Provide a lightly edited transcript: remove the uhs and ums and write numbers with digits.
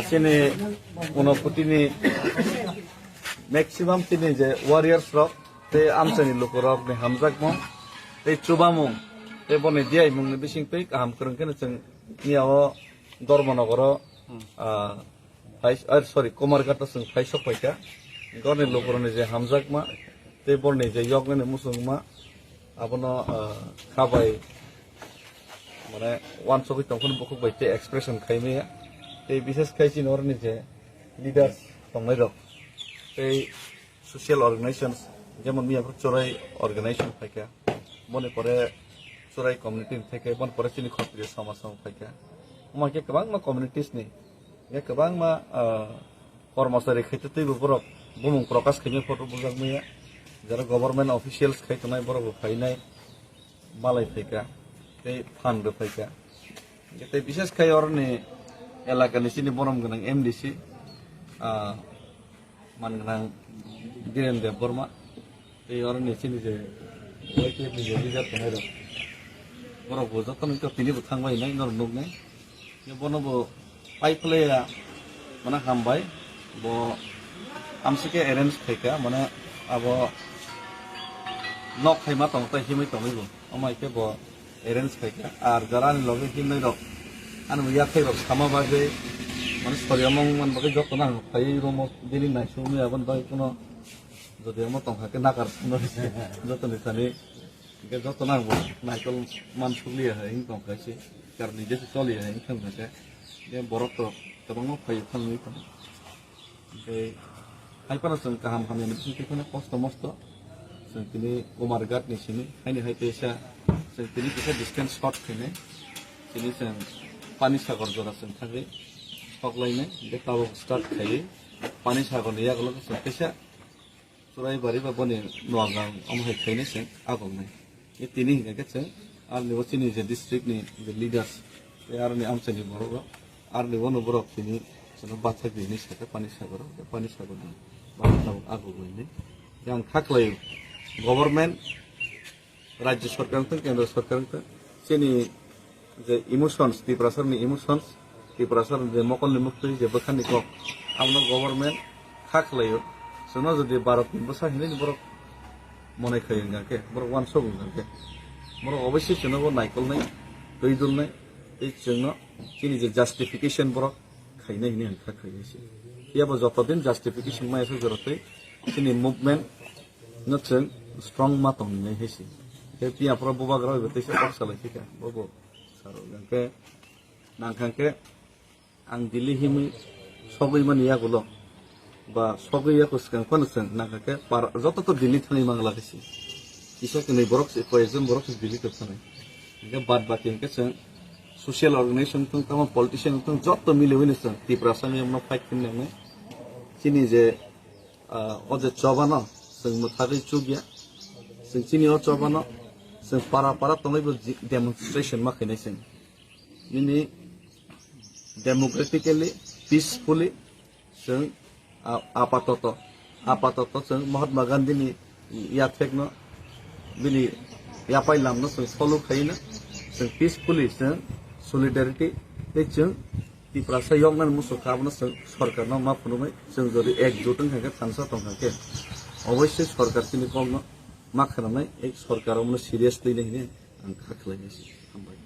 sini unoputini maximum sini je warriors rock te amsani loko rock ne hamjak mo te chubamung te bone diai mung ne bising pe kaham krung ken cheng niao dormonogoro sorry komargata sung faisok paika gorne lokorone je hamjak ma te borne je yok ne musung ma abono khabai মানে one ছবি তখন বুকুক বাইতে expression Jaime এই বিশেষ খাইছি নরনি যে leaders তংলাই rock এই social organisations যেমন মিয়াপুর চোরাই অর্গানাইজেশন ফাইকা মনে করে চোরাই কমিউনিটি থেকে মনে করে চিনি খপ্রিয় সমাজ ফাইকা আমাকে গোबां मा কমিউনিটিস নেই गोबां मा কর্মচারী খাইতে তৈব বরক বুমুং প্রকাশ খাইমে ফটো বুজাক মিয়া যারা গভর্নমেন্ট অফিসিয়ালস খাইতনাই বরক ফাইনাই মালাই ফাইকা ফান্ড ফাইকা যেতে বিশেষ খাই অরনি এলাকানি চিনি বরম গোনাং এমডিসি মানগোনাं বীরেন দেব বর্মা এই অরনি চিনি যে ওয়াইটিএফ नि লিডার थानाय दं बरबो जतनखौ तिनिबो थांबाय नाय नर नुगनाय बनबो पाइपलाया माने हामबाय बो आमसिके एरेन्ज खायका माने आबो नक खायमा तंगताय हिमै तंगैबो अमायके बो एरेन्ज खायका आर जारानि लगे हिमै रक आन या खायबो सामा बागे माने सरियामं मन बागे जतना खाय रोमो दिनि नायसुमि आबन बाय कोनो যদি আমার তংখাকে নাকার যতনে সানি যতনা নাইকল মান সুলিয়া হয় হিং তংখাইছে কারণ নিজে চলিয়া হয় হিং থাকে যে বরফ তো गोबां फायो फाननै फान ओमफ्राय हायफाना जों गाहाम हामलायनाय बिथिंखौनो खस्थ' मस्थ' जों दिनै गमारघाटनि सिनि हायनो हायपेसा जों दिनै एसे डिस्टेन्स सर्ट फैनाय दिनै जों पानि सागर जराजों थाङै सकलायनाय बे गावबा स्टार्ट खायो पानि सागरनि आगोलाव जों फैसा चुराइबारि बा बने नवागां अमहाय खायनाय जों आगमनाय बे दिनै हिंगाके जों आरो नेवसिनि जे डिस्ट्रिक्टनि जे लिडार्स बे आरोनि आमसानि बर'आ आरो नेवनो बरफ दिनै जों बाथा गैयैनि साखा पानि सागराव बे पानि सागरनि बाथाव आगमनाय आं खाख्लायो गभर्नमेन्ट राज्य सरकारजों केन्द्र सरकारजों जोंनि जे इमोशन्स त्रिपुरासरनि इमोशन्स त्रिपुरासर जे मकलनि मुक्ति जे बोखारनिखौ आमनो गभर्नमेन्ट खाख्लायो जोंना जुदि भारतनि बोसाहैनायनि बरफ मनायखायो गाके बरफ वान सब गाके बरफ अबयस्य जोंनाबो नायकलनाय दैदुलनाय बे जोंनो जोंनि जे जास्टिफिकेशन बरफ खायनाय हिने हांखा खायनायसै याबो जतदिन जास्टिफिकेशन मायासो जरतै जोंनि मुभमेन्ट नों स्ट्रं मा तंनाय हेसै के पियाफ्रा बबाग्रा बेतेसे पक्षालायसै का बबो सारो गाके नांखांके आं दिल्ली हिमै सबै माने यागुल बा सबै याको सिगांखौनो जों नांखांके जतत दिल्ली थाङै मांगलाखैसै इसोरखौ नै बरफ कयजन बरफ दिल्ली थानाय के बाद बाकिंके जों सोशल अर्गेनाइजेशन तं तमा पॉलिटिशियन तं जत मिलेवैनो जों त्रिपुरासानि उनाव फाइट खालामनानै जोंनि जे अजे चबानो जों मोथागै चुगिया जों चिनि चबानो जों पारा पारा तंलायबो डेमनस्ट्रेशन माखैनाय जों दिनै डेमोक्रेटिकली पीसफुली जों आपातत जों महात्मा गान्धीनि याथेकनो बिनि यापायलामनो जों सलु खायनो जों पीसफुली जों सलिडारिटी बे जों त्रिपुरासा यंगनान मुसु खाबनो जों सरकारनाव मा फुनुमै जों जुदि एकजुटजों थांगे थांसा दंखांके अबयस्य सरकारसिनि कमनो मा खालामनाय एक सरकारावनो सिरियासलि नायनो आं खाख्लायनोसै हामबाय।